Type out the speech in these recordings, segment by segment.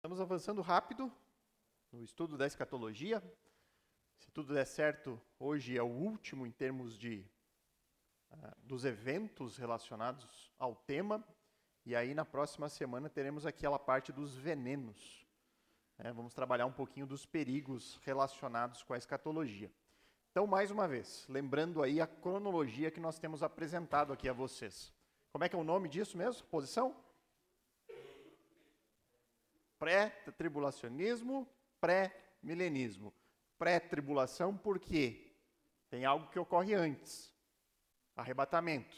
Estamos avançando rápido no estudo da escatologia. Se tudo der certo, hoje é o último em termos dos eventos relacionados ao tema. E aí na próxima semana teremos aquela parte dos venenos. Vamos trabalhar um pouquinho dos perigos relacionados com a escatologia. Então, mais uma vez, lembrando aí a cronologia que nós temos apresentado aqui a vocês. Como é que é o nome disso mesmo? Posição? Pré-tribulacionismo, pré-milenismo. Pré-tribulação por quê? Tem algo que ocorre antes. Arrebatamento.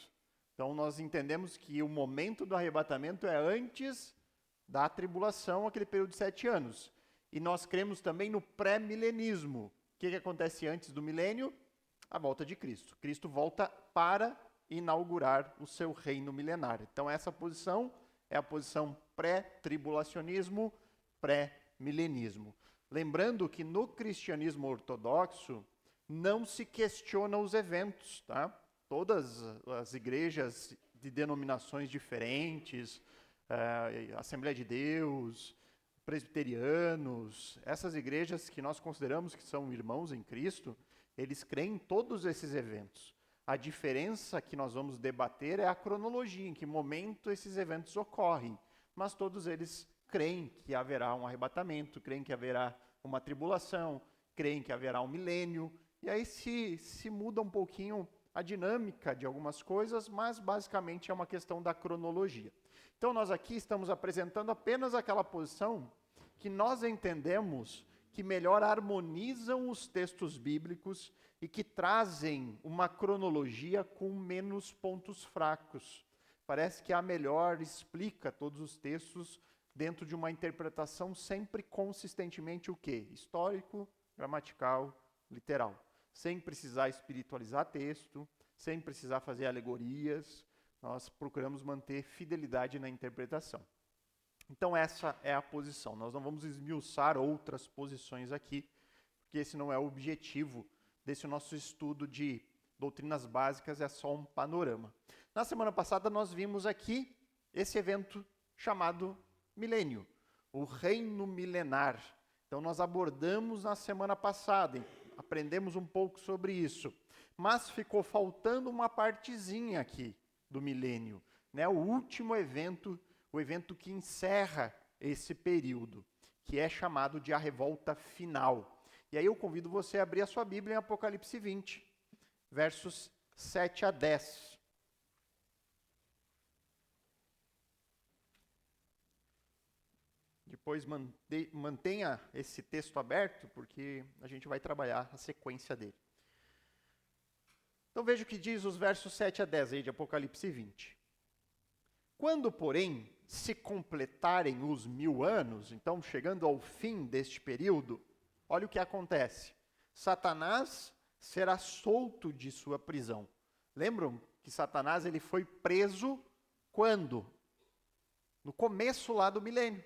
Então nós entendemos que o momento do arrebatamento é antes da tribulação, aquele período de 7 anos. E nós cremos também no pré-milenismo. O que acontece antes do milênio? A volta de Cristo. Cristo volta para inaugurar o seu reino milenar. Então essa posição é a posição pré-tribulacionismo, pré-milenismo. Lembrando que no cristianismo ortodoxo não se questiona os eventos, tá? Todas as igrejas de denominações diferentes, Assembleia de Deus, presbiterianos, essas igrejas que nós consideramos que são irmãos em Cristo, eles creem em todos esses eventos. A diferença que nós vamos debater é a cronologia, em que momento esses eventos ocorrem. Mas todos eles creem que haverá um arrebatamento, creem que haverá uma tribulação, creem que haverá um milênio. E aí se muda um pouquinho a dinâmica de algumas coisas, mas basicamente é uma questão da cronologia. Então nós aqui estamos apresentando apenas aquela posição que nós entendemos que melhor harmonizam os textos bíblicos e que trazem uma cronologia com menos pontos fracos. Parece que a melhor explica todos os textos dentro de uma interpretação sempre consistentemente o quê? Histórico, gramatical, literal. Sem precisar espiritualizar texto, sem precisar fazer alegorias, nós procuramos manter fidelidade na interpretação. Então essa é a posição. Nós não vamos esmiuçar outras posições aqui, porque esse não é o objetivo desse nosso estudo de doutrinas básicas, é só um panorama. Na semana passada nós vimos aqui esse evento chamado milênio, o reino milenar. Então nós abordamos na semana passada, aprendemos um pouco sobre isso, mas ficou faltando uma partezinha aqui do milênio, né? O último evento, o evento que encerra esse período, que é chamado de a revolta final. E aí eu convido você a abrir a sua Bíblia em Apocalipse 20, versos 7 a 10. Depois mantenha esse texto aberto, porque a gente vai trabalhar a sequência dele. Então veja o que diz os versos 7 a 10 aí de Apocalipse 20. Quando, porém, se completarem os 1000 anos, então chegando ao fim deste período, olha o que acontece. Satanás será solto de sua prisão. Lembram que Satanás ele foi preso quando? No começo lá do milênio.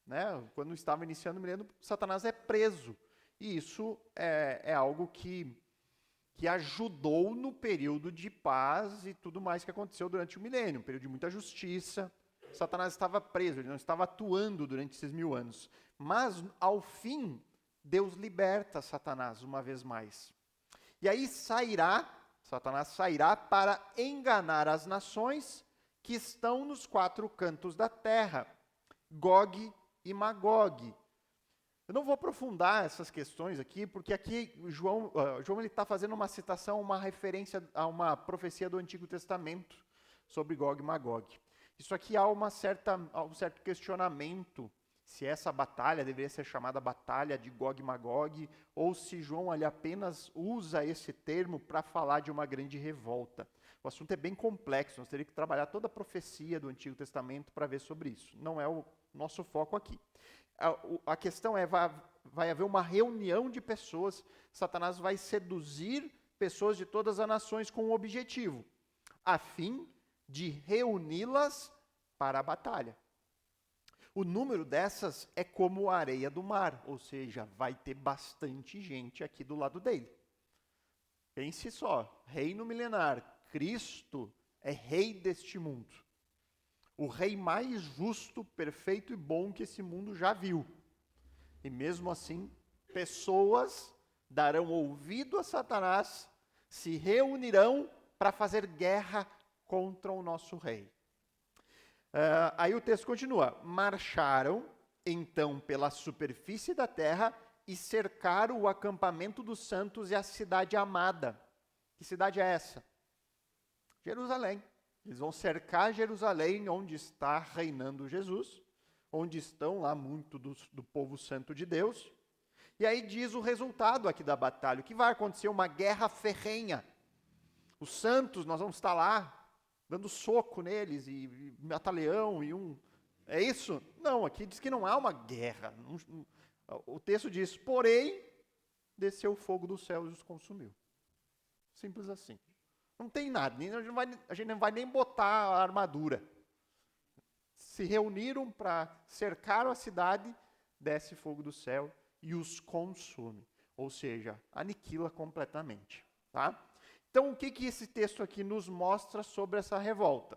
Né? Quando estava iniciando o milênio, Satanás é preso. E isso é algo que ajudou no período de paz e tudo mais que aconteceu durante o milênio, um período de muita justiça. Satanás estava preso, ele não estava atuando durante esses 1000 anos. Mas, ao fim, Deus liberta Satanás uma vez mais. E aí Satanás sairá para enganar as nações que estão nos 4 cantos da terra, Gog e Magog. Eu não vou aprofundar essas questões aqui, porque aqui João está fazendo uma citação, uma referência a uma profecia do Antigo Testamento sobre Gog e Magog. Isso aqui há um certo questionamento se essa batalha deveria ser chamada Batalha de Gog e Magog, ou se João ali apenas usa esse termo para falar de uma grande revolta. O assunto é bem complexo, nós teríamos que trabalhar toda a profecia do Antigo Testamento para ver sobre isso. Não é o nosso foco aqui. A questão é, vai haver uma reunião de pessoas, Satanás vai seduzir pessoas de todas as nações com um objetivo, a fim de reuni-las para a batalha. O número dessas é como a areia do mar, ou seja, vai ter bastante gente aqui do lado dele. Pense só, reino milenar, Cristo é rei deste mundo. o rei mais justo, perfeito e bom que esse mundo já viu. E mesmo assim, pessoas darão ouvido a Satanás, se reunirão para fazer guerra contra o nosso rei. Aí o texto continua: marcharam então pela superfície da terra e cercaram o acampamento dos santos e a cidade amada. Que cidade é essa? Jerusalém. Eles vão cercar Jerusalém, onde está reinando Jesus, onde estão lá muito do povo santo de Deus. E aí diz o resultado aqui da batalha, o que vai acontecer? Uma guerra ferrenha. Os santos, nós vamos estar lá, dando soco neles, e mata-leão, É isso? Não, aqui diz que não há uma guerra. O texto diz, porém, desceu o fogo do céu e os consumiu. Simples assim. Não tem nada, a gente não vai nem botar a armadura. Se reuniram para cercar a cidade, desce fogo do céu e os consome. Ou seja, aniquila completamente. Tá? Então, o que esse texto aqui nos mostra sobre essa revolta?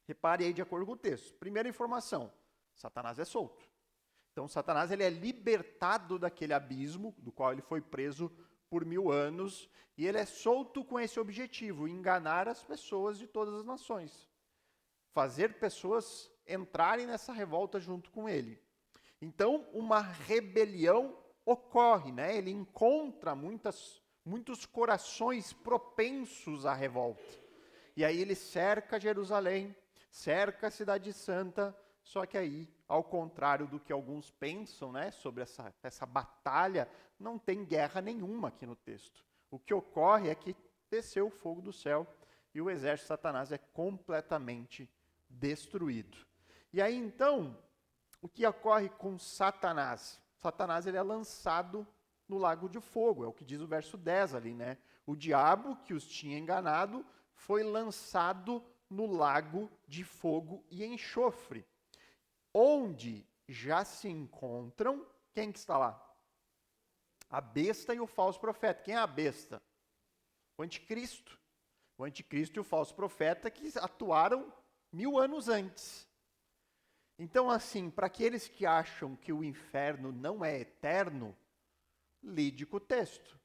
Repare aí de acordo com o texto. Primeira informação, Satanás é solto. Então, Satanás ele é libertado daquele abismo do qual ele foi preso por 1000 anos, e ele é solto com esse objetivo, enganar as pessoas de todas as nações. Fazer pessoas entrarem nessa revolta junto com ele. Então, uma rebelião ocorre, né? Ele encontra muitos corações propensos à revolta. E aí ele cerca Jerusalém, cerca a cidade santa, só que aí, ao contrário do que alguns pensam, né, sobre essa batalha, não tem guerra nenhuma aqui no texto. O que ocorre é que desceu o fogo do céu e o exército de Satanás é completamente destruído. E aí então, o que ocorre com Satanás? Satanás ele é lançado no lago de fogo, é o que diz o verso 10 ali, né? O diabo que os tinha enganado foi lançado no lago de fogo e enxofre, onde já se encontram, quem que está lá? A besta e o falso profeta. Quem é a besta? O anticristo. O anticristo e o falso profeta que atuaram 1000 anos antes. Então, assim, para aqueles que acham que o inferno não é eterno, lide com o texto.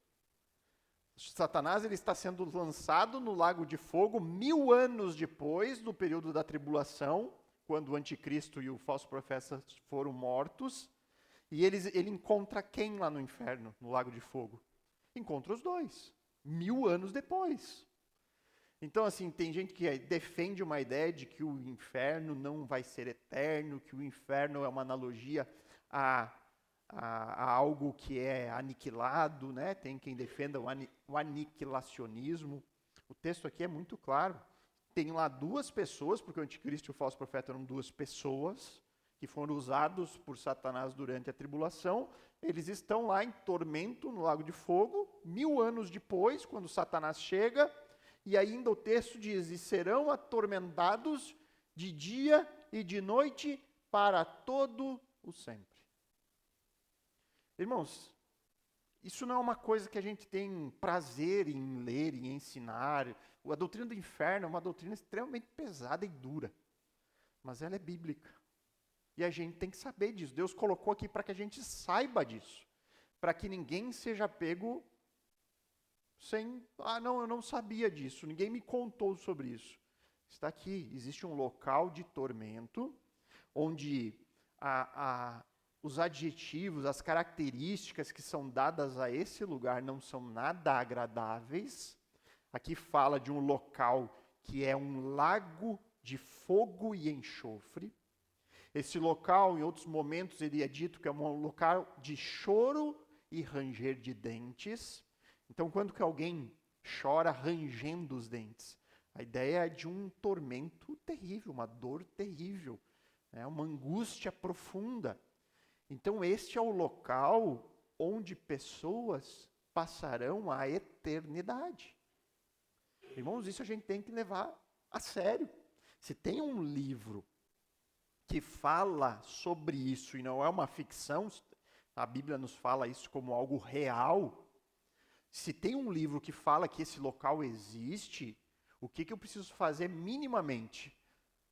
Satanás ele está sendo lançado no lago de fogo 1000 anos depois do período da tribulação, quando o anticristo e o falso profeta foram mortos. E ele encontra quem lá no inferno, no lago de fogo? Encontra os dois, 1000 anos depois. Então, assim, tem gente que defende uma ideia de que o inferno não vai ser eterno, que o inferno é uma analogia a algo que é aniquilado, né? Tem quem defenda o aniquilacionismo. O texto aqui é muito claro. Tem lá 2 pessoas, porque o anticristo e o falso profeta eram 2 pessoas, que foram usados por Satanás durante a tribulação. Eles estão lá em tormento no lago de fogo, 1000 anos depois, quando Satanás chega, e ainda o texto diz, e serão atormentados de dia e de noite para todo o sempre. Irmãos, isso não é uma coisa que a gente tem prazer em ler, em ensinar. A doutrina do inferno é uma doutrina extremamente pesada e dura, mas ela é bíblica. E a gente tem que saber disso. Deus colocou aqui para que a gente saiba disso. Para que ninguém seja pego sem... não, eu não sabia disso. Ninguém me contou sobre isso. Está aqui. Existe um local de tormento, onde os adjetivos, as características que são dadas a esse lugar não são nada agradáveis. Aqui fala de um local que é um lago de fogo e enxofre. Esse local, em outros momentos, ele é dito que é um local de choro e ranger de dentes. Então, quando que alguém chora rangendo os dentes? A ideia é de um tormento terrível, uma dor terrível, uma angústia profunda. Então, este é o local onde pessoas passarão a eternidade. Irmãos, isso a gente tem que levar a sério. Se tem um livro que fala sobre isso e não é uma ficção, a Bíblia nos fala isso como algo real. Se tem um livro que fala que esse local existe, o que eu preciso fazer minimamente?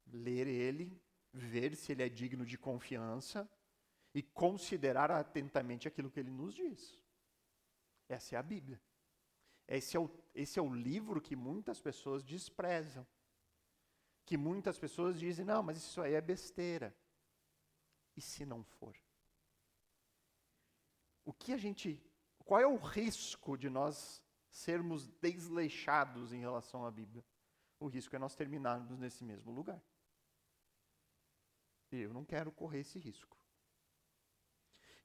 ler ele, ver se ele é digno de confiança e considerar atentamente aquilo que ele nos diz. Essa é a Bíblia. Esse é o livro que muitas pessoas desprezam. Que muitas pessoas dizem, não, mas isso aí é besteira. E se não for? Qual é o risco de nós sermos desleixados em relação à Bíblia? O risco é nós terminarmos nesse mesmo lugar. E eu não quero correr esse risco.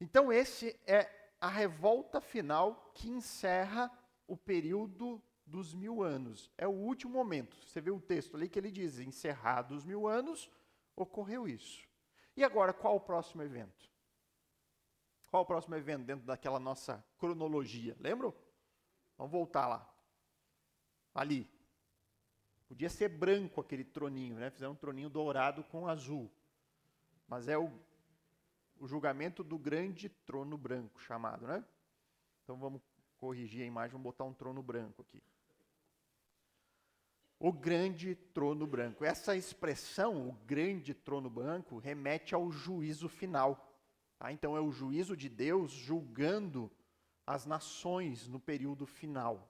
Então, esse é a revolta final que encerra o período dos 1000 anos. É o último momento. Você vê o texto ali que ele diz, encerrados os 1000 anos, ocorreu isso. E agora, qual o próximo evento? Qual o próximo evento dentro daquela nossa cronologia? Lembram? Vamos voltar lá. Ali. Podia ser branco aquele troninho, né? Fizeram um troninho dourado com azul. Mas é o julgamento do grande trono branco, chamado, né? Então vamos corrigir a imagem, vamos botar um trono branco aqui. O grande trono branco. Essa expressão, o grande trono branco, remete ao juízo final. Tá? Então é o juízo de Deus julgando as nações no período final.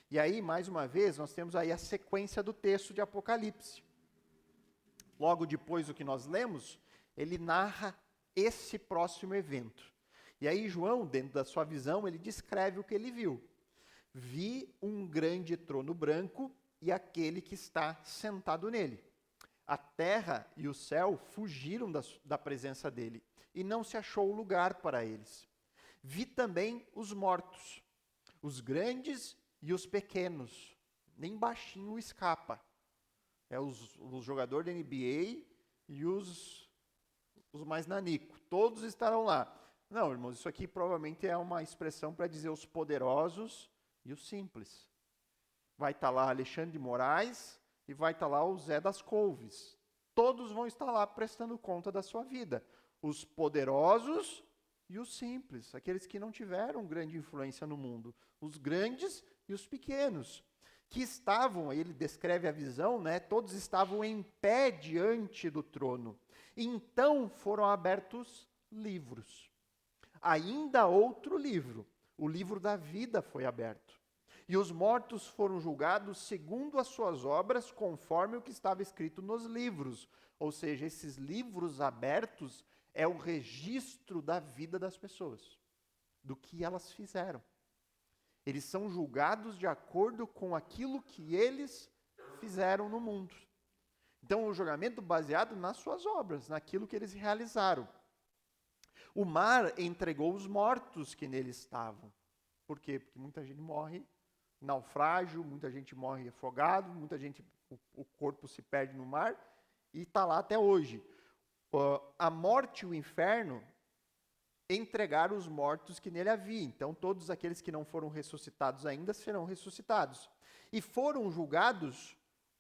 E aí, mais uma vez, nós temos aí a sequência do texto de Apocalipse. Logo depois do que nós lemos, ele narra esse próximo evento. E aí João, dentro da sua visão, ele descreve o que ele viu. Vi um grande trono branco e aquele que está sentado nele. A terra e o céu fugiram da presença dele, e não se achou lugar para eles. Vi também os mortos, os grandes e os pequenos. Nem baixinho escapa. É os jogadores da NBA e os mais nanico. Todos estarão lá. Não, irmãos, isso aqui provavelmente é uma expressão para dizer os poderosos e os simples. Vai estar lá Alexandre de Moraes e vai estar lá o Zé das Couves. Todos vão estar lá prestando conta da sua vida. Os poderosos e os simples, aqueles que não tiveram grande influência no mundo. Os grandes e os pequenos, que estavam, ele descreve a visão, né? Todos estavam em pé diante do trono. Então foram abertos livros. Ainda outro livro, o livro da vida foi aberto. E os mortos foram julgados segundo as suas obras, conforme o que estava escrito nos livros. Ou seja, esses livros abertos é o registro da vida das pessoas, do que elas fizeram. Eles são julgados de acordo com aquilo que eles fizeram no mundo. Então, o julgamento baseado nas suas obras, naquilo que eles realizaram. O mar entregou os mortos que nele estavam. Por quê? Porque muita gente morre naufrágio, muita gente morre afogado, muita gente, o corpo se perde no mar e está lá até hoje. A morte e o inferno entregaram os mortos que nele havia. Então, todos aqueles que não foram ressuscitados ainda serão ressuscitados. E foram julgados,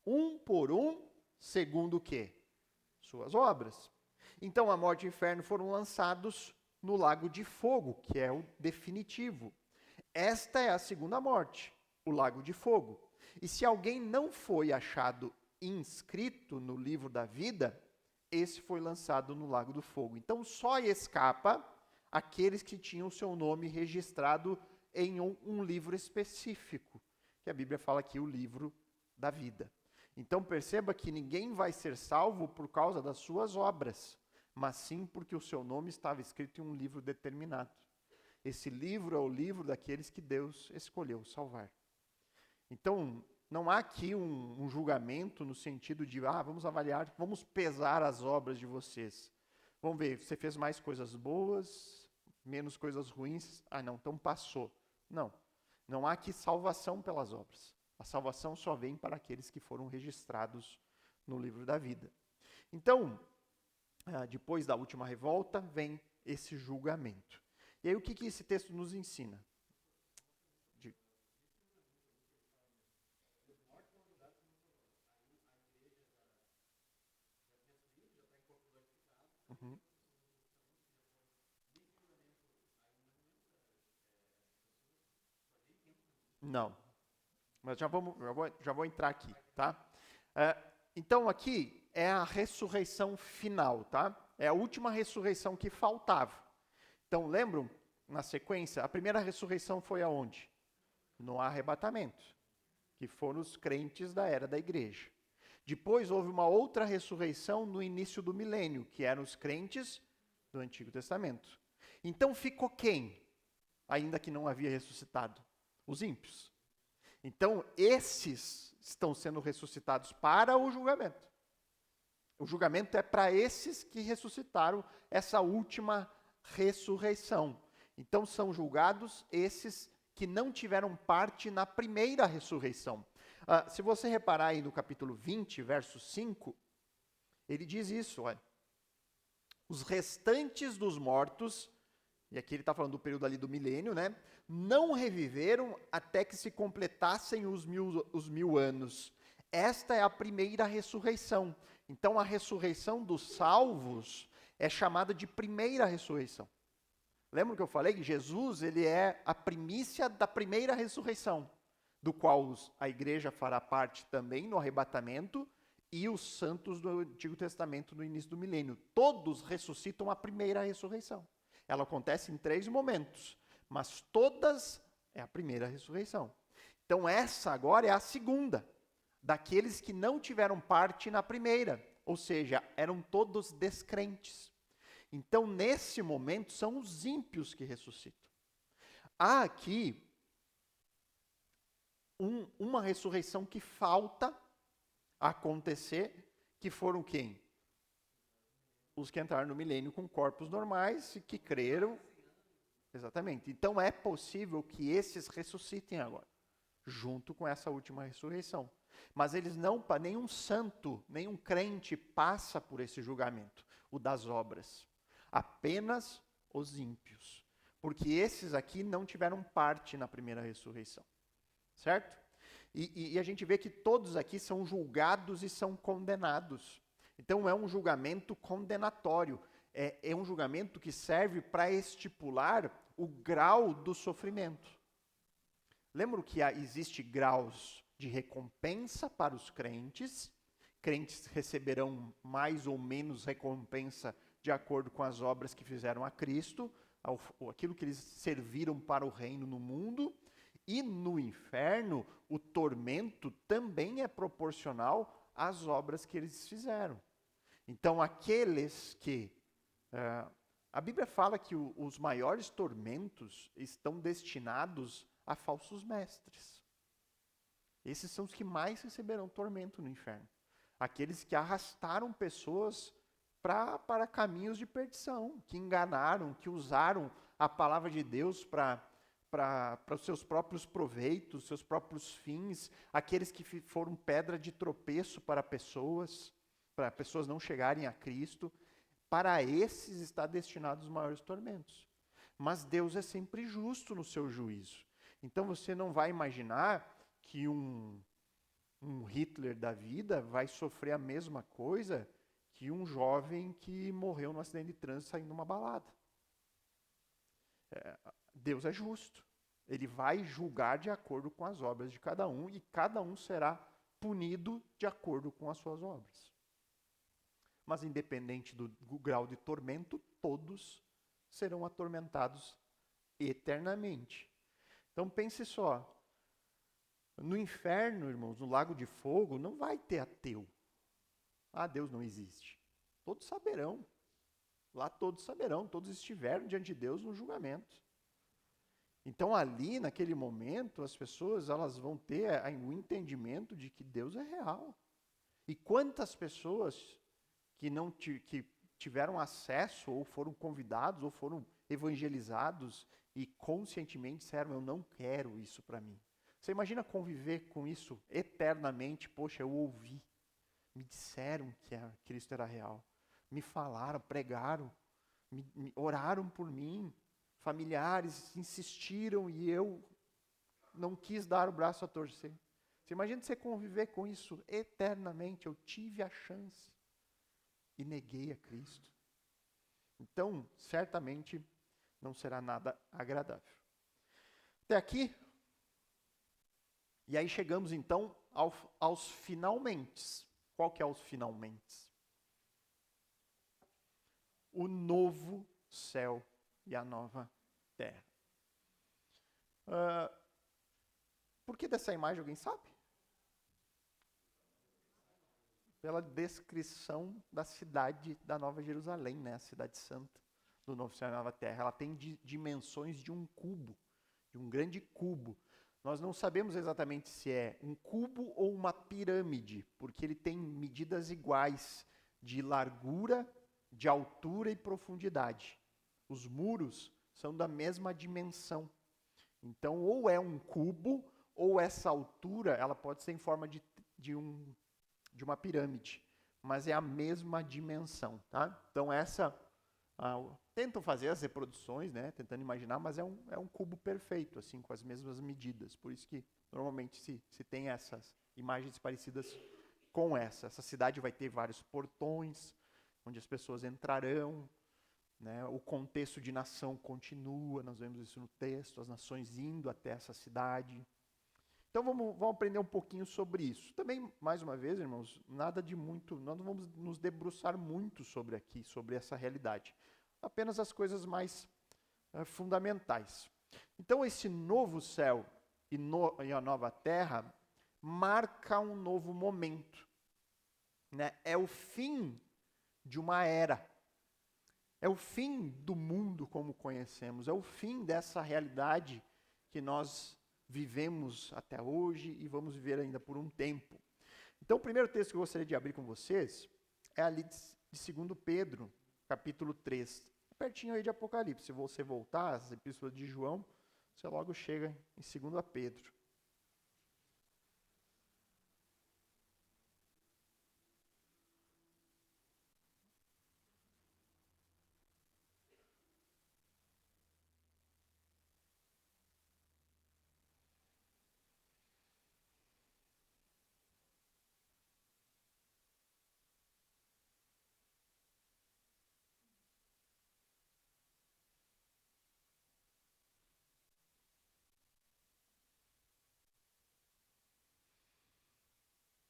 um por um, segundo o quê? Suas obras. Então, a morte e o inferno foram lançados no lago de fogo, que é o definitivo. Esta é a segunda morte, o lago de fogo. E se alguém não foi achado inscrito no livro da vida, esse foi lançado no lago do fogo. Então, só escapa aqueles que tinham o seu nome registrado em um livro específico, que a Bíblia fala aqui, o livro da vida. Então, perceba que ninguém vai ser salvo por causa das suas obras, mas sim porque o seu nome estava escrito em um livro determinado. Esse livro é o livro daqueles que Deus escolheu salvar. Então, não há aqui um julgamento no sentido de, vamos avaliar, vamos pesar as obras de vocês. Vamos ver, você fez mais coisas boas, menos coisas ruins? Não, então passou. Não, não há aqui salvação pelas obras. A salvação só vem para aqueles que foram registrados no livro da vida. Então, depois da última revolta, vem esse julgamento. E aí, o que esse texto nos ensina? Uhum. Não, mas já vou entrar aqui, tá? Então, aqui, é a ressurreição final, tá? É a última ressurreição que faltava. Então, lembram, na sequência, a primeira ressurreição foi aonde? No arrebatamento, que foram os crentes da era da igreja. Depois houve uma outra ressurreição no início do milênio, que eram os crentes do Antigo Testamento. Então ficou quem? Ainda que não havia ressuscitado? Os ímpios. Então esses estão sendo ressuscitados para o julgamento. O julgamento é para esses que ressuscitaram essa última ressurreição. Então são julgados esses que não tiveram parte na primeira ressurreição. Se você reparar aí no capítulo 20, verso 5, ele diz isso, olha. Os restantes dos mortos, e aqui ele está falando do período ali do milênio, né? Não reviveram até que se completassem os mil anos. Esta é a primeira ressurreição. Então a ressurreição dos salvos é chamada de primeira ressurreição. Lembra que eu falei que Jesus, ele é a primícia da primeira ressurreição, do qual a igreja fará parte também no arrebatamento, e os santos do Antigo Testamento no início do milênio. Todos ressuscitam a primeira ressurreição. Ela acontece em 3 momentos, mas todas é a primeira ressurreição. Então essa agora é a segunda, daqueles que não tiveram parte na primeira, ou seja, eram todos descrentes. Então nesse momento são os ímpios que ressuscitam. Há aqui uma ressurreição que falta acontecer, que foram quem? Os que entraram no milênio com corpos normais e que creram. Exatamente. Então é possível que esses ressuscitem agora, junto com essa última ressurreição. Mas eles não, nenhum santo, nenhum crente passa por esse julgamento, o das obras. Apenas os ímpios. Porque esses aqui não tiveram parte na primeira ressurreição. Certo? E a gente vê que todos aqui são julgados e são condenados. Então é um julgamento condenatório. É um julgamento que serve para estipular o grau do sofrimento. Lembram que existe graus de recompensa para os crentes. Crentes receberão mais ou menos recompensa de acordo com as obras que fizeram a Cristo, aquilo que eles serviram para o reino no mundo. E no inferno, o tormento também é proporcional às obras que eles fizeram. Então, aqueles que... a Bíblia fala que os maiores tormentos estão destinados a falsos mestres. Esses são os que mais receberão tormento no inferno. Aqueles que arrastaram pessoas para caminhos de perdição, que enganaram, que usaram a palavra de Deus para os seus próprios proveitos, seus próprios fins, aqueles que foram pedra de tropeço para pessoas não chegarem a Cristo. Para esses está destinados os maiores tormentos. Mas Deus é sempre justo no seu juízo. Então você não vai imaginar que um Hitler da vida vai sofrer a mesma coisa que um jovem que morreu num acidente de trânsito saindo de uma balada. Deus é justo. Ele vai julgar de acordo com as obras de cada um e cada um será punido de acordo com as suas obras. Mas independente do grau de tormento, todos serão atormentados eternamente. Então pense só, no inferno, irmãos, no lago de fogo, não vai ter ateu. Deus não existe. Todos saberão. Lá todos saberão, todos estiveram diante de Deus no julgamento. Então ali, naquele momento, as pessoas elas vão ter o entendimento de que Deus é real. E quantas pessoas que tiveram acesso, ou foram convidados, ou foram evangelizados, e conscientemente disseram, eu não quero isso para mim. Você imagina conviver com isso eternamente? Poxa, eu ouvi, me disseram que Cristo era real, me falaram, pregaram, oraram por mim, familiares insistiram e eu não quis dar o braço a torcer. Você imagina você conviver com isso eternamente? Eu tive a chance e neguei a Cristo. Então, certamente não será nada agradável. Até aqui. E aí chegamos então aos finalmente. Qual que é os finalmente? O novo céu e a nova terra. Por que dessa imagem, alguém sabe? Pela descrição da cidade da Nova Jerusalém, né? A cidade santa do novo céu e nova terra. Ela tem dimensões de um cubo, de um grande cubo. Nós não sabemos exatamente se é um cubo ou uma pirâmide, porque ele tem medidas iguais de largura, de altura e profundidade. Os muros são da mesma dimensão. Então, ou é um cubo, ou essa altura, ela pode ser em forma de uma pirâmide, mas é a mesma dimensão, tá? Então, tentam fazer as reproduções, né, tentando imaginar, mas é um cubo perfeito, assim, com as mesmas medidas. Por isso que, normalmente, se tem essas imagens parecidas com essa. Essa cidade vai ter vários portões, onde as pessoas entrarão, né? O contexto de nação continua, nós vemos isso no texto, as nações indo até essa cidade. Então vamos aprender um pouquinho sobre isso. Também, mais uma vez, irmãos, nada de muito, nós não vamos nos debruçar muito sobre essa realidade. Apenas as coisas mais fundamentais. Então esse novo céu e a nova terra marca um novo momento, né? É o fim de uma era. É o fim do mundo como conhecemos, é o fim dessa realidade que nós vivemos até hoje e vamos viver ainda por um tempo. Então, o primeiro texto que eu gostaria de abrir com vocês é ali de 2 Pedro, capítulo 3. Pertinho aí de Apocalipse. Se você voltar às epístolas de João, você logo chega em 2 Pedro.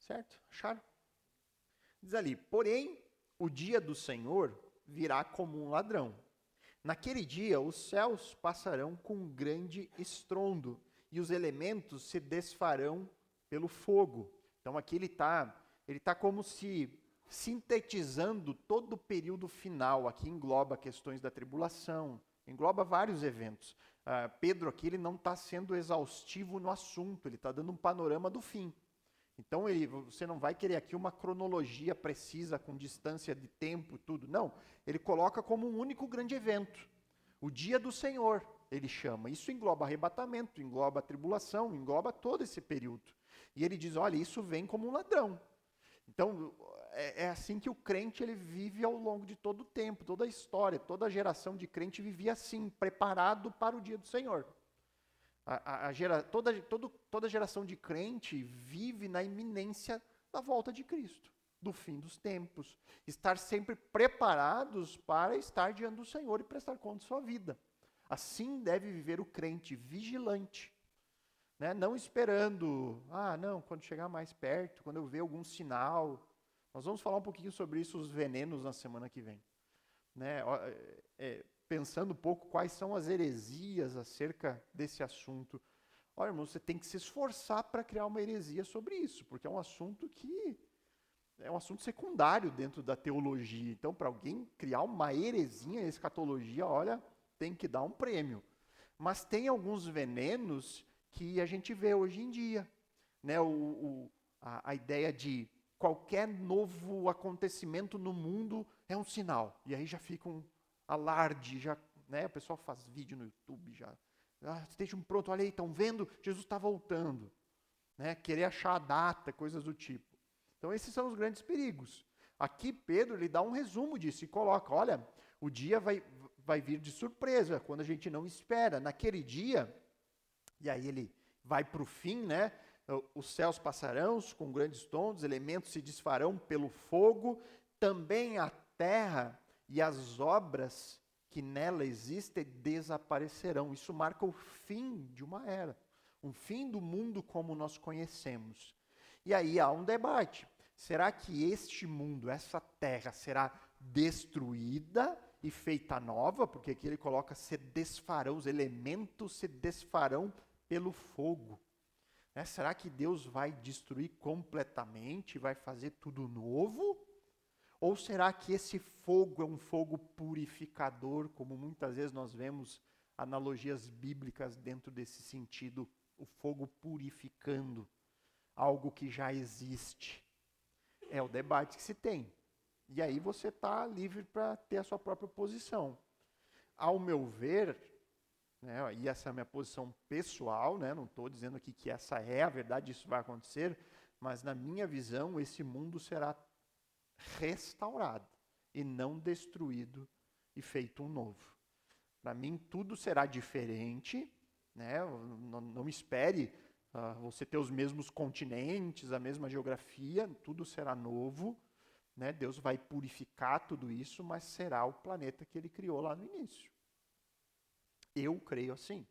Certo? Acharam? Diz ali, porém, o dia do Senhor virá como um ladrão. Naquele dia, os céus passarão com grande estrondo, e os elementos se desfarão pelo fogo. Então aqui ele tá como se sintetizando todo o período final. Aqui engloba questões da tribulação, engloba vários eventos. Pedro aqui ele não está sendo exaustivo no assunto, ele está dando um panorama do fim. Então você não vai querer aqui uma cronologia precisa, com distância de tempo e tudo. Não, ele coloca como um único grande evento. O dia do Senhor, ele chama. Isso engloba arrebatamento, engloba a tribulação, engloba todo esse período. E ele diz, olha, isso vem como um ladrão. Então, é assim que o crente ele vive ao longo de todo o tempo, toda a história, toda a geração de crente vivia assim, preparado para o dia do Senhor. Toda geração de crente vive na iminência da volta de Cristo, do fim dos tempos. Estar sempre preparados para estar diante do Senhor e prestar conta de sua vida. Assim deve viver o crente vigilante, né? Não esperando, não, quando chegar mais perto, quando eu ver algum sinal. Nós vamos falar um pouquinho sobre isso, os venenos, na semana que vem. Né? Pensando um pouco quais são as heresias acerca desse assunto. Olha, irmão, você tem que se esforçar para criar uma heresia sobre isso, porque é um assunto que é um assunto secundário dentro da teologia. Então, para alguém criar uma heresia em escatologia, olha, tem que dar um prêmio. Mas tem alguns venenos que a gente vê hoje em dia. Né? A ideia de qualquer novo acontecimento no mundo é um sinal. E aí já fica um alarde, né? O pessoal faz vídeo no YouTube, estejam prontos, olha aí, estão vendo? Jesus está voltando. Né? Querer achar a data, coisas do tipo. Então esses são os grandes perigos. Aqui Pedro ele dá um resumo disso e coloca, olha, o dia vai vir de surpresa, quando a gente não espera. Naquele dia, e aí ele vai para o fim, né? Os céus passarão com grandes tons, elementos se desfarão pelo fogo, também a terra e as obras que nela existem desaparecerão. Isso marca o fim de uma era, um fim do mundo como nós conhecemos. E aí há um debate. Será que este mundo, essa terra, será destruída e feita nova? Porque aqui ele coloca, se desfarão, os elementos se desfarão pelo fogo. Né? Será que Deus vai destruir completamente, vai fazer tudo novo? Ou será que esse fogo é um fogo purificador, como muitas vezes nós vemos analogias bíblicas dentro desse sentido, o fogo purificando algo que já existe? É o debate que se tem. E aí você está livre para ter a sua própria posição. Ao meu ver, né, e essa é a minha posição pessoal, né, não estou dizendo aqui que essa é a verdade, isso vai acontecer, mas na minha visão, esse mundo será restaurado e não destruído e feito um novo. Para mim, tudo será diferente, né? Não espere você ter os mesmos continentes, a mesma geografia, tudo será novo, né? Deus vai purificar tudo isso, mas será o planeta que ele criou lá no início. Eu creio assim,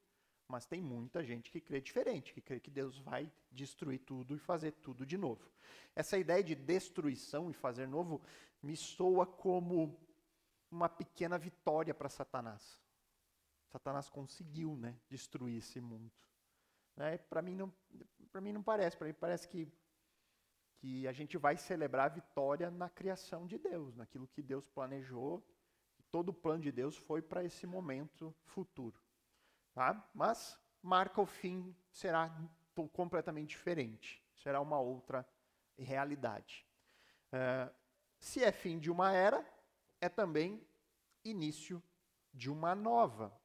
mas tem muita gente que crê diferente, que crê que Deus vai destruir tudo e fazer tudo de novo. Essa ideia de destruição e fazer novo me soa como uma pequena vitória para Satanás. Satanás conseguiu, né, destruir esse mundo. Né? Para mim não parece. Para mim parece que a gente vai celebrar a vitória na criação de Deus, naquilo que Deus planejou. Todo o plano de Deus foi para esse momento futuro. Tá? Mas marca o fim, será completamente diferente. Será uma outra realidade. Se é fim de uma era, é também início de uma nova.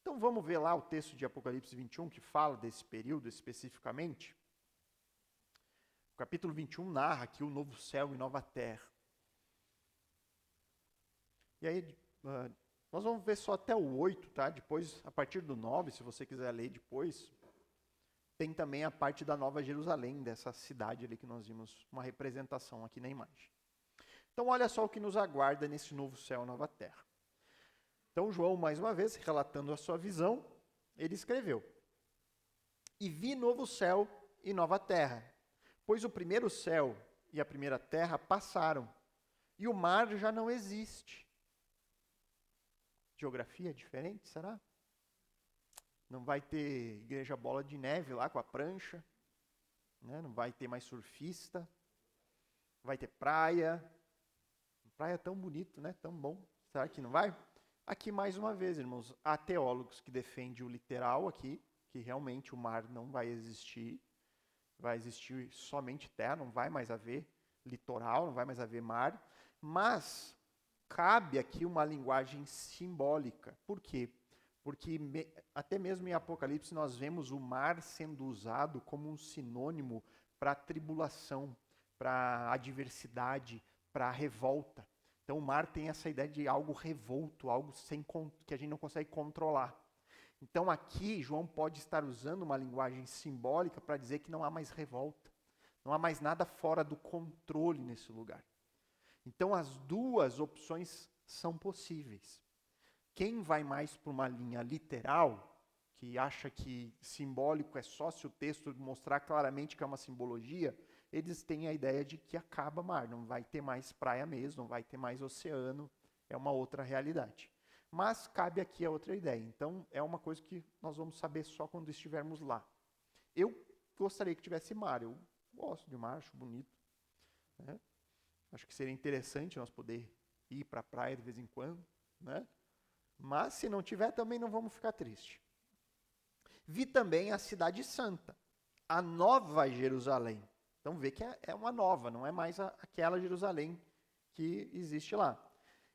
Então vamos ver lá o texto de Apocalipse 21, que fala desse período especificamente. O capítulo 21 narra aqui o novo céu e nova terra. E aí, nós vamos ver só até o 8, tá? Depois, a partir do 9, se você quiser ler depois, tem também a parte da Nova Jerusalém, dessa cidade ali que nós vimos uma representação aqui na imagem. Então, olha só o que nos aguarda nesse novo céu e nova terra. Então, João, mais uma vez, relatando a sua visão, ele escreveu: E vi novo céu e nova terra, pois o primeiro céu e a primeira terra passaram, e o mar já não existe. Geografia diferente, será? Não vai ter igreja bola de neve lá com a prancha, né? Não vai ter mais surfista, vai ter praia. Praia tão bonito, né? Tão bom. Será que não vai? Aqui mais uma vez, irmãos, há teólogos que defendem o literal aqui, que realmente o mar não vai existir somente terra, não vai mais haver litoral, não vai mais haver mar, mas cabe aqui uma linguagem simbólica. Por quê? Porque até mesmo em Apocalipse nós vemos o mar sendo usado como um sinônimo para a tribulação, para a adversidade, para a revolta. Então o mar tem essa ideia de algo revolto, algo que a gente não consegue controlar. Então aqui João pode estar usando uma linguagem simbólica para dizer que não há mais revolta, não há mais nada fora do controle nesse lugar. Então as duas opções são possíveis. Quem vai mais para uma linha literal, que acha que simbólico é só se o texto mostrar claramente que é uma simbologia, eles têm a ideia de que acaba mar, não vai ter mais praia mesmo, não vai ter mais oceano, é uma outra realidade. Mas cabe aqui a outra ideia, então é uma coisa que nós vamos saber só quando estivermos lá. Eu gostaria que tivesse mar, eu gosto de mar, acho bonito, né? Acho que seria interessante nós poder ir para a praia de vez em quando, né? Mas se não tiver, também não vamos ficar tristes. Vi também a cidade santa, a nova Jerusalém. Então vê que é uma nova, não é mais aquela Jerusalém que existe lá.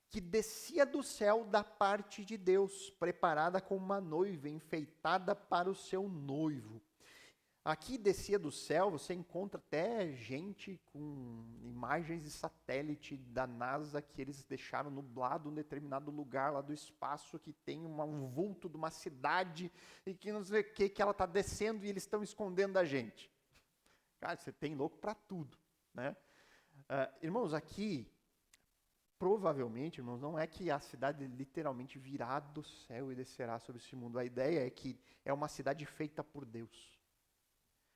Que descia do céu da parte de Deus, preparada como uma noiva, enfeitada para o seu noivo. Aqui descia do céu, você encontra até gente com imagens de satélite da NASA que eles deixaram nublado um determinado lugar lá do espaço que tem um vulto de uma cidade e que não sei o que ela está descendo e eles estão escondendo da gente. Cara, você tem louco para tudo, né? Irmãos, aqui, provavelmente, irmãos, não é que a cidade literalmente virá do céu e descerá sobre esse mundo. A ideia é que é uma cidade feita por Deus.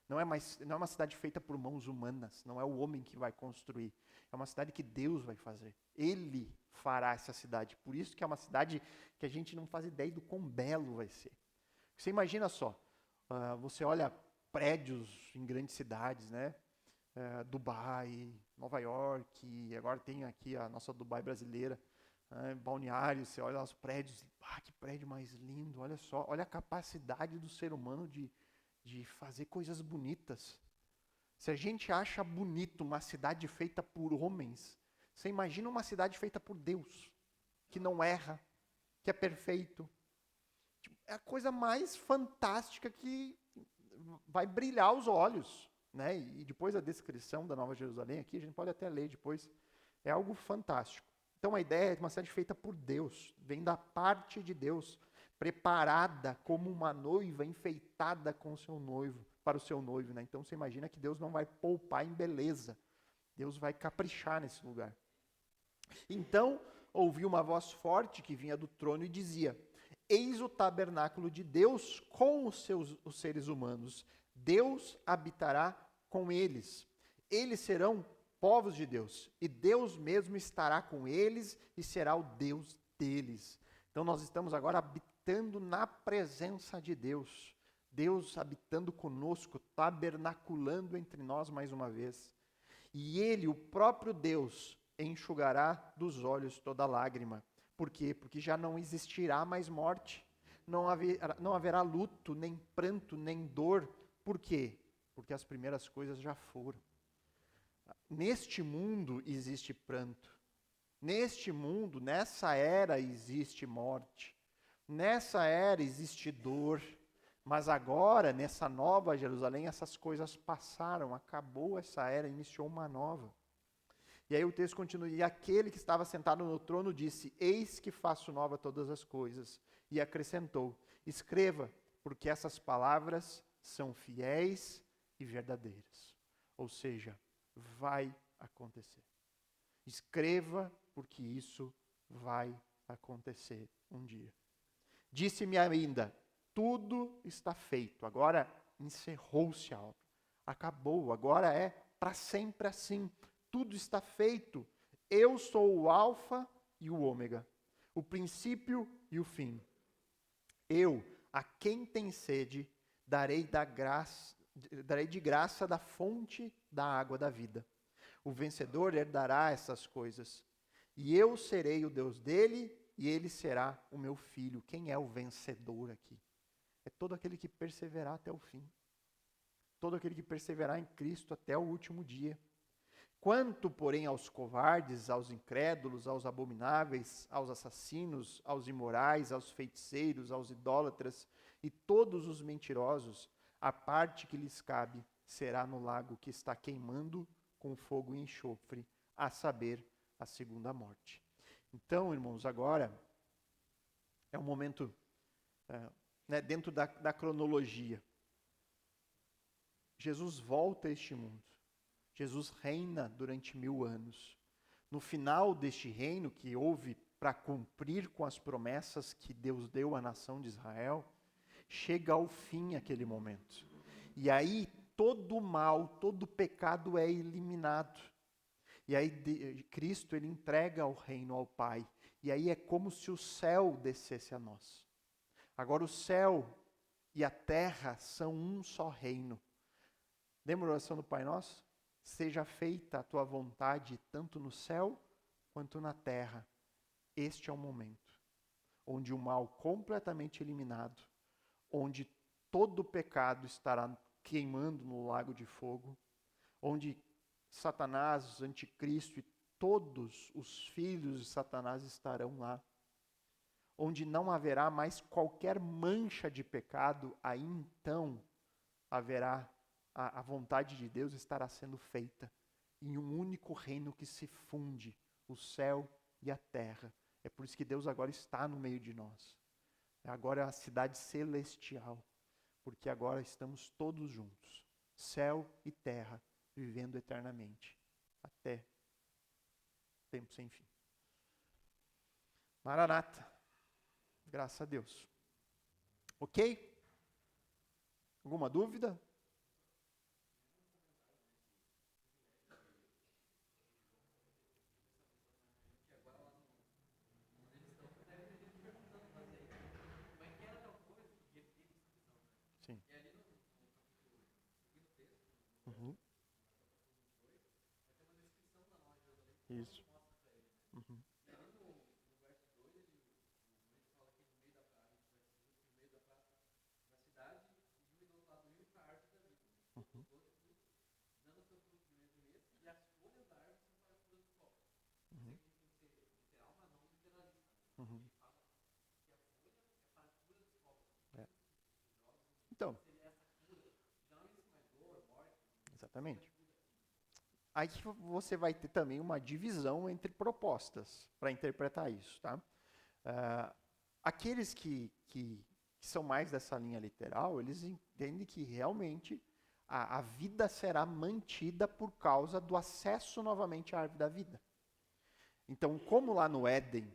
Não é uma cidade feita por mãos humanas, não é o homem que vai construir. É uma cidade que Deus vai fazer. Ele fará essa cidade. Por isso que é uma cidade que a gente não faz ideia do quão belo vai ser. Você imagina só, você olha prédios em grandes cidades, né? Dubai, Nova York, agora tem aqui a nossa Dubai brasileira, Balneário, você olha os prédios, que prédio mais lindo, olha só, olha a capacidade do ser humano de fazer coisas bonitas. Se a gente acha bonito uma cidade feita por homens, você imagina uma cidade feita por Deus, que não erra, que é perfeito. É a coisa mais fantástica que vai brilhar os olhos, né? E depois a descrição da Nova Jerusalém aqui, a gente pode até ler depois, é algo fantástico. Então a ideia é de uma cidade feita por Deus, vem da parte de Deus, preparada como uma noiva enfeitada com o seu noivo, para o seu noivo, né? Então você imagina que Deus não vai poupar em beleza. Deus vai caprichar nesse lugar. Então ouvi uma voz forte que vinha do trono e dizia: Eis o tabernáculo de Deus com os seres humanos. Deus habitará com eles. Eles serão povos de Deus, e Deus mesmo estará com eles e será o Deus deles. Então nós estamos agora habitando na presença de Deus. Deus habitando conosco, tabernaculando entre nós mais uma vez. E Ele, o próprio Deus, enxugará dos olhos toda lágrima. Por quê? Porque já não existirá mais morte. Não haverá luto, nem pranto, nem dor. Por quê? Porque as primeiras coisas já foram. Neste mundo existe pranto. Neste mundo, nessa era, existe morte. Nessa era existe dor. Mas agora, nessa nova Jerusalém, essas coisas passaram, acabou essa era, iniciou uma nova. E aí o texto continua, e aquele que estava sentado no trono disse: Eis que faço nova todas as coisas. E acrescentou: Escreva, porque essas palavras são fiéis e verdadeiras. Ou seja, vai acontecer. Escreva, porque isso vai acontecer um dia. Disse-me ainda: tudo está feito. Agora encerrou-se a obra. Acabou. Agora é para sempre assim. Tudo está feito. Eu sou o alfa e o ômega, o princípio e o fim. Eu, a quem tem sede, darei de graça da fonte da água da vida. O vencedor herdará essas coisas. E eu serei o Deus dele, e ele será o meu filho. Quem é o vencedor aqui? É todo aquele que perseverar até o fim. Todo aquele que perseverar em Cristo até o último dia. Quanto, porém, aos covardes, aos incrédulos, aos abomináveis, aos assassinos, aos imorais, aos feiticeiros, aos idólatras e todos os mentirosos, a parte que lhes cabe será no lago que está queimando com fogo e enxofre, a saber, a segunda morte. Então, irmãos, agora é um momento dentro da cronologia. Jesus volta a este mundo. Jesus reina durante 1000 anos. No final deste reino, que houve para cumprir com as promessas que Deus deu à nação de Israel, chega ao fim aquele momento. E aí todo o mal, todo o pecado é eliminado. E aí Cristo ele entrega o reino ao Pai. E aí é como se o céu descesse a nós. Agora o céu e a terra são um só reino. Lembra a oração do Pai Nosso? Seja feita a tua vontade tanto no céu quanto na terra. Este é o momento onde o mal completamente eliminado, onde todo o pecado estará queimando no lago de fogo, onde Satanás, anticristo e todos os filhos de Satanás estarão lá, onde não haverá mais qualquer mancha de pecado, aí então haverá a vontade de Deus estará sendo feita em um único reino que se funde, o céu e a terra. É por isso que Deus agora está no meio de nós. Agora é a cidade celestial, porque agora estamos todos juntos, céu e terra, vivendo eternamente, até tempo sem fim. Maranata, graças a Deus. Ok? Alguma dúvida? Isso. Uhum. Uhum. Uhum. Uhum. É. Então, exatamente. Aí você vai ter também uma divisão entre propostas para interpretar isso, tá? Ah, aqueles que são mais dessa linha literal, eles entendem que realmente a vida será mantida por causa do acesso novamente à árvore da vida. Então, como lá no Éden,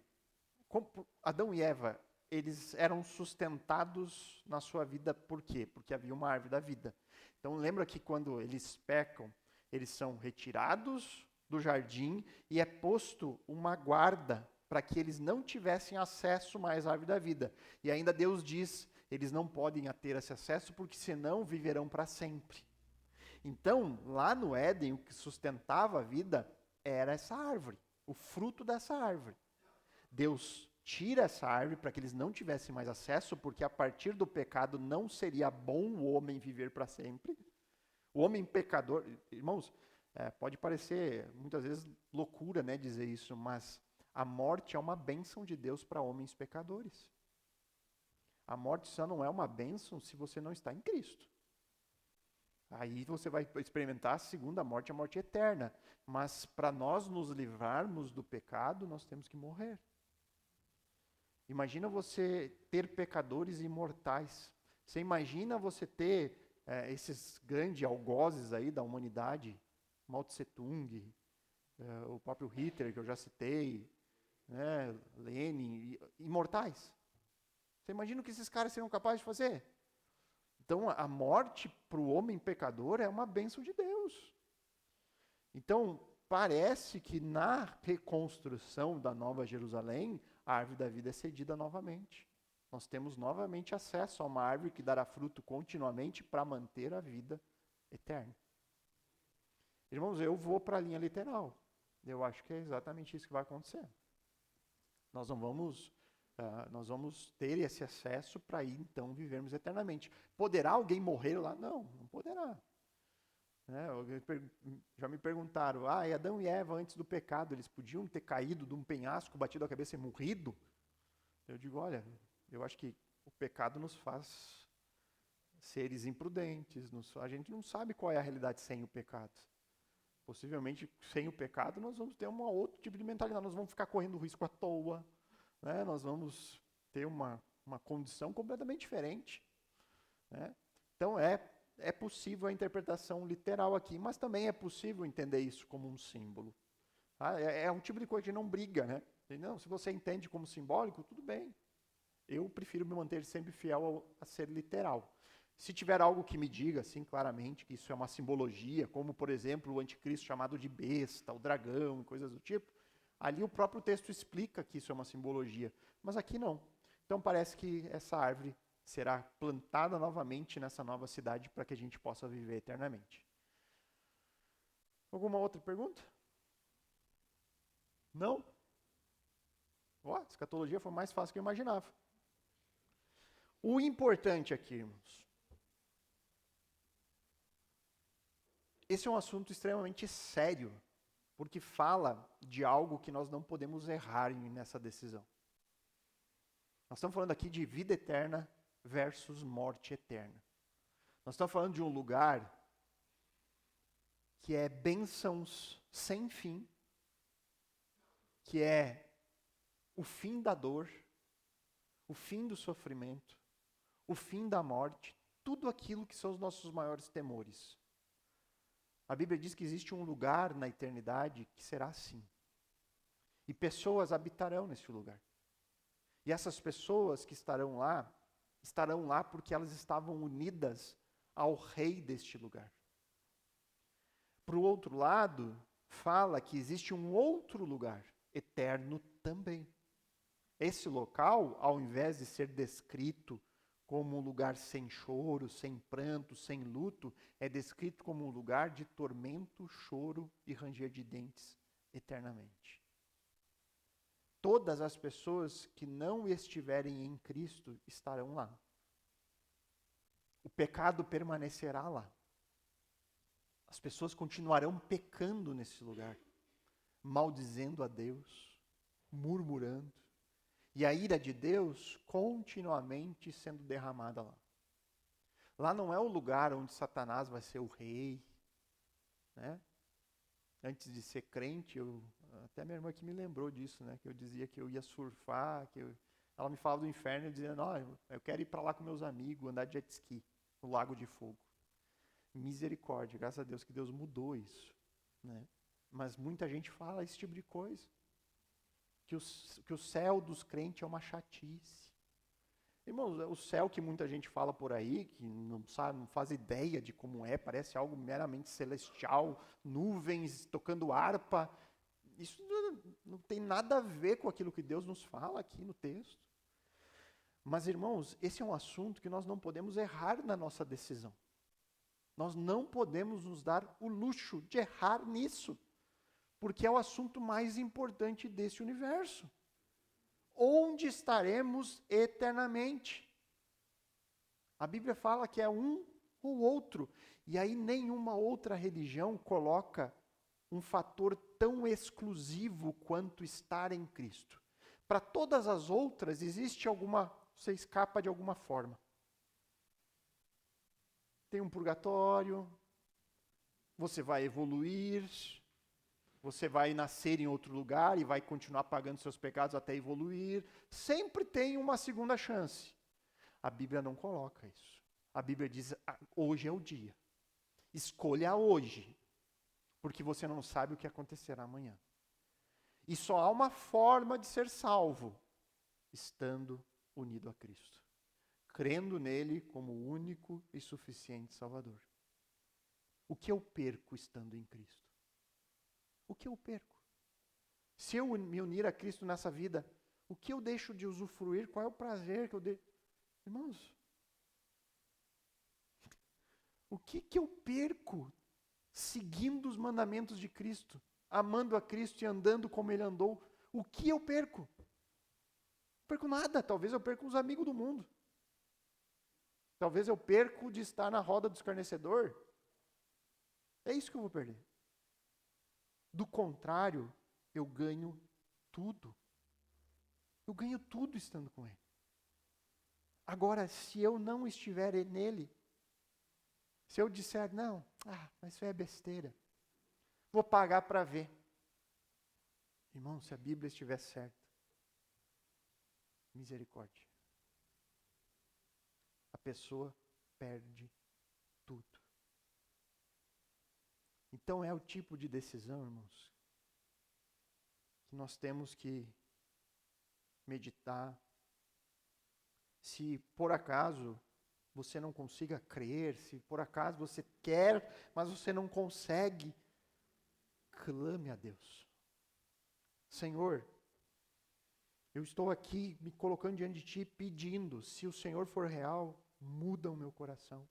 Adão e Eva, eles eram sustentados na sua vida por quê? Porque havia uma árvore da vida. Então, lembra que quando eles pecam, eles são retirados do jardim e é posto uma guarda para que eles não tivessem acesso mais à árvore da vida. E ainda Deus diz, eles não podem ter esse acesso porque senão viverão para sempre. Então, lá no Éden, o que sustentava a vida era essa árvore, o fruto dessa árvore. Deus tira essa árvore para que eles não tivessem mais acesso, porque a partir do pecado não seria bom o homem viver para sempre. O homem pecador, irmãos, pode parecer muitas vezes loucura, né, dizer isso, mas a morte é uma bênção de Deus para homens pecadores. A morte só não é uma bênção se você não está em Cristo. Aí você vai experimentar a segunda morte, a morte eterna. Mas para nós nos livrarmos do pecado, nós temos que morrer. Imagina você ter pecadores imortais. Você imagina você ter esses grandes algozes aí da humanidade, Mao Tse Tung, o próprio Hitler, que eu já citei, né, Lenin, imortais. Você imagina o que esses caras seriam capazes de fazer? Então, a morte para o homem pecador é uma bênção de Deus. Então, parece que na reconstrução da Nova Jerusalém, a árvore da vida é cedida novamente. Nós temos novamente acesso a uma árvore que dará fruto continuamente para manter a vida eterna. Irmãos, eu vou para a linha literal. Eu acho que é exatamente isso que vai acontecer. Nós vamos ter esse acesso para aí então vivermos eternamente. Poderá alguém morrer lá? Não, não poderá. Já me perguntaram, e Adão e Eva antes do pecado, eles podiam ter caído de um penhasco, batido a cabeça e morrido? Eu digo, olha, eu acho que o pecado nos faz seres imprudentes, a gente não sabe qual é a realidade sem o pecado. Possivelmente, sem o pecado, nós vamos ter um outro tipo de mentalidade, nós vamos ficar correndo risco à toa, né? Nós vamos ter uma condição completamente diferente. Né? Então, é possível a interpretação literal aqui, mas também é possível entender isso como um símbolo. Tá? É um tipo de coisa que não briga, né? Não, se você entende como simbólico, tudo bem. Eu prefiro me manter sempre fiel a ser literal. Se tiver algo que me diga, assim, claramente, que isso é uma simbologia, como, por exemplo, o anticristo chamado de besta, o dragão, coisas do tipo, ali o próprio texto explica que isso é uma simbologia, mas aqui não. Então parece que essa árvore será plantada novamente nessa nova cidade para que a gente possa viver eternamente. Alguma outra pergunta? Não? A escatologia foi mais fácil que eu imaginava. O importante aqui, irmãos, esse é um assunto extremamente sério, porque fala de algo que nós não podemos errar nessa decisão. Nós estamos falando aqui de vida eterna versus morte eterna. Nós estamos falando de um lugar que é bênçãos sem fim, que é o fim da dor, o fim do sofrimento, o fim da morte, tudo aquilo que são os nossos maiores temores. A Bíblia diz que existe um lugar na eternidade que será assim. E pessoas habitarão nesse lugar. E essas pessoas que estarão lá porque elas estavam unidas ao rei deste lugar. Para o outro lado, fala que existe um outro lugar, eterno também. Esse local, ao invés de ser descrito como um lugar sem choro, sem pranto, sem luto, é descrito como um lugar de tormento, choro e ranger de dentes eternamente. Todas as pessoas que não estiverem em Cristo estarão lá. O pecado permanecerá lá. As pessoas continuarão pecando nesse lugar, maldizendo a Deus, murmurando, e a ira de Deus continuamente sendo derramada lá. Lá não é o lugar onde Satanás vai ser o rei, né? Antes de ser crente, até minha irmã que me lembrou disso, né? Que eu dizia que eu ia surfar, ela me falava do inferno e eu dizia, não, eu quero ir para lá com meus amigos, andar de jet ski, no Lago de Fogo. Misericórdia, graças a Deus que Deus mudou isso, né? Mas muita gente fala esse tipo de coisa, que o céu dos crentes é uma chatice. Irmãos, o céu que muita gente fala por aí, que não sabe, não faz ideia de como é, parece algo meramente celestial, nuvens tocando harpa, isso não tem nada a ver com aquilo que Deus nos fala aqui no texto. Mas, irmãos, esse é um assunto que nós não podemos errar na nossa decisão. Nós não podemos nos dar o luxo de errar nisso, porque é o assunto mais importante desse universo. Onde estaremos eternamente? A Bíblia fala que é um ou outro, e aí nenhuma outra religião coloca um fator tão exclusivo quanto estar em Cristo. Para todas as outras, existe você escapa de alguma forma. Tem um purgatório, você vai evoluir, você vai nascer em outro lugar e vai continuar pagando seus pecados até evoluir. Sempre tem uma segunda chance. A Bíblia não coloca isso. A Bíblia diz, hoje é o dia. Escolha hoje, porque você não sabe o que acontecerá amanhã. E só há uma forma de ser salvo, estando unido a Cristo. Crendo nele como o único e suficiente Salvador. O que eu perco estando em Cristo? O que eu perco? Se eu me unir a Cristo nessa vida, o que eu deixo de usufruir? Qual é o prazer que eu deixo? Irmãos, o que eu perco seguindo os mandamentos de Cristo, amando a Cristo e andando como Ele andou? O que eu perco? Não perco nada, talvez eu perca os amigos do mundo. Talvez eu perco de estar na roda do escarnecedor. É isso que eu vou perder. Do contrário, eu ganho tudo. Eu ganho tudo estando com Ele. Agora, se eu não estiver nele, se eu disser, não, mas isso é besteira, vou pagar para ver. Irmão, se a Bíblia estiver certa, misericórdia. A pessoa perde tudo. Então é o tipo de decisão, irmãos, que nós temos que meditar. Se por acaso você não consiga crer, se por acaso você quer, mas você não consegue, clame a Deus. Senhor, eu estou aqui me colocando diante de Ti pedindo, se o Senhor for real, muda o meu coração.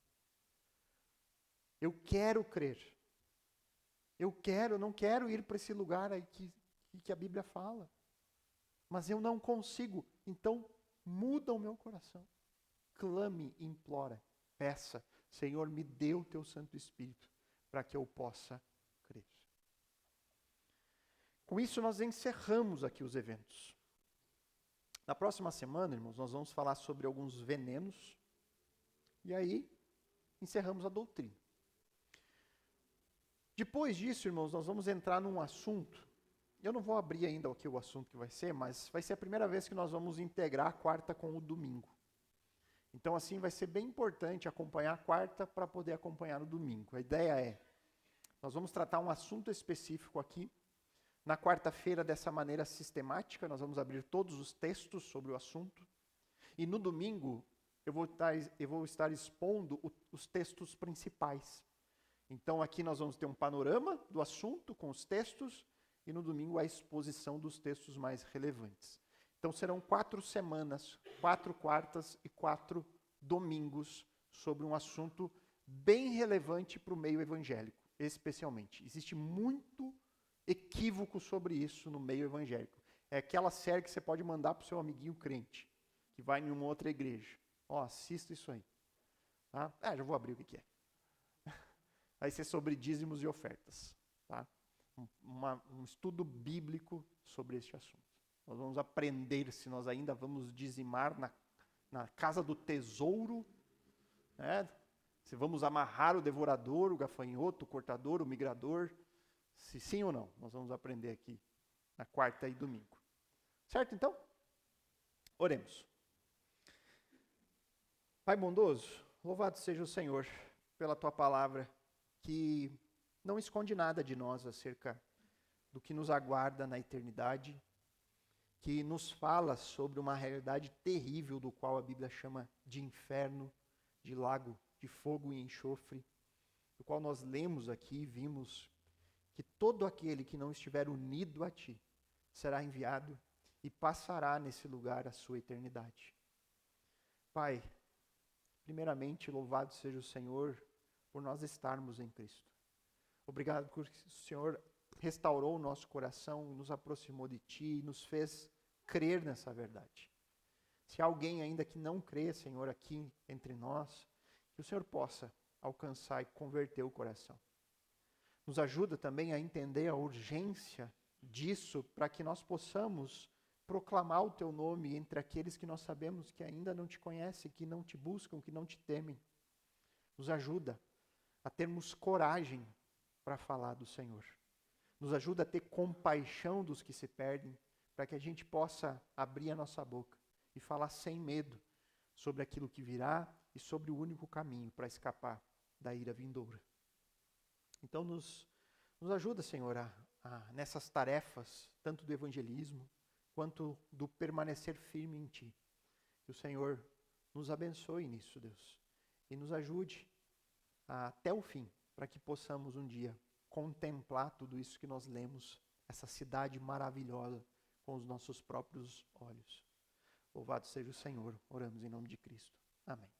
Eu quero crer. Eu não quero ir para esse lugar aí que a Bíblia fala. Mas eu não consigo. Então, muda o meu coração. Clame, implora, peça. Senhor, me dê o Teu Santo Espírito para que eu possa crer. Com isso, nós encerramos aqui os eventos. Na próxima semana, irmãos, nós vamos falar sobre alguns venenos. E aí, encerramos a doutrina. Depois disso, irmãos, nós vamos entrar num assunto. Eu não vou abrir ainda aqui o assunto que vai ser, mas vai ser a primeira vez que nós vamos integrar a quarta com o domingo. Então, assim, vai ser bem importante acompanhar a quarta para poder acompanhar no domingo. A ideia é, nós vamos tratar um assunto específico aqui. Na quarta-feira, dessa maneira sistemática, nós vamos abrir todos os textos sobre o assunto. E no domingo, eu vou estar expondo os textos principais. Então, aqui nós vamos ter um panorama do assunto com os textos e no domingo a exposição dos textos mais relevantes. Então, serão 4 semanas, 4 quartas e 4 domingos sobre um assunto bem relevante para o meio evangélico, especialmente. Existe muito equívoco sobre isso no meio evangélico. É aquela série que você pode mandar para o seu amiguinho crente, que vai em uma outra igreja. Ó, assista isso aí. Tá? Já vou abrir o que é. Vai ser sobre dízimos e ofertas. Tá? Um estudo bíblico sobre este assunto. Nós vamos aprender se nós ainda vamos dizimar na casa do tesouro, né? Se vamos amarrar o devorador, o gafanhoto, o cortador, o migrador, se sim ou não. Nós vamos aprender aqui na quarta e domingo. Certo, então? Oremos. Pai bondoso, louvado seja o Senhor pela Tua palavra, que não esconde nada de nós acerca do que nos aguarda na eternidade, que nos fala sobre uma realidade terrível do qual a Bíblia chama de inferno, de lago de fogo e enxofre, do qual nós lemos aqui e vimos que todo aquele que não estiver unido a Ti será enviado e passará nesse lugar a sua eternidade. Pai, primeiramente, louvado seja o Senhor por nós estarmos em Cristo. Obrigado por que o Senhor restaurou o nosso coração, nos aproximou de Ti e nos fez crer nessa verdade. Se há alguém ainda que não crê, Senhor, aqui entre nós, que o Senhor possa alcançar e converter o coração. Nos ajuda também a entender a urgência disso para que nós possamos proclamar o Teu nome entre aqueles que nós sabemos que ainda não Te conhecem, que não Te buscam, que não Te temem. Nos ajuda a termos coragem para falar do Senhor. Nos ajuda a ter compaixão dos que se perdem, para que a gente possa abrir a nossa boca e falar sem medo sobre aquilo que virá e sobre o único caminho para escapar da ira vindoura. Então nos ajuda, Senhor, nessas tarefas, tanto do evangelismo, quanto do permanecer firme em Ti. Que o Senhor nos abençoe nisso, Deus, e nos ajude até o fim, para que possamos um dia contemplar tudo isso que nós lemos, essa cidade maravilhosa, com os nossos próprios olhos. Louvado seja o Senhor, oramos em nome de Cristo. Amém.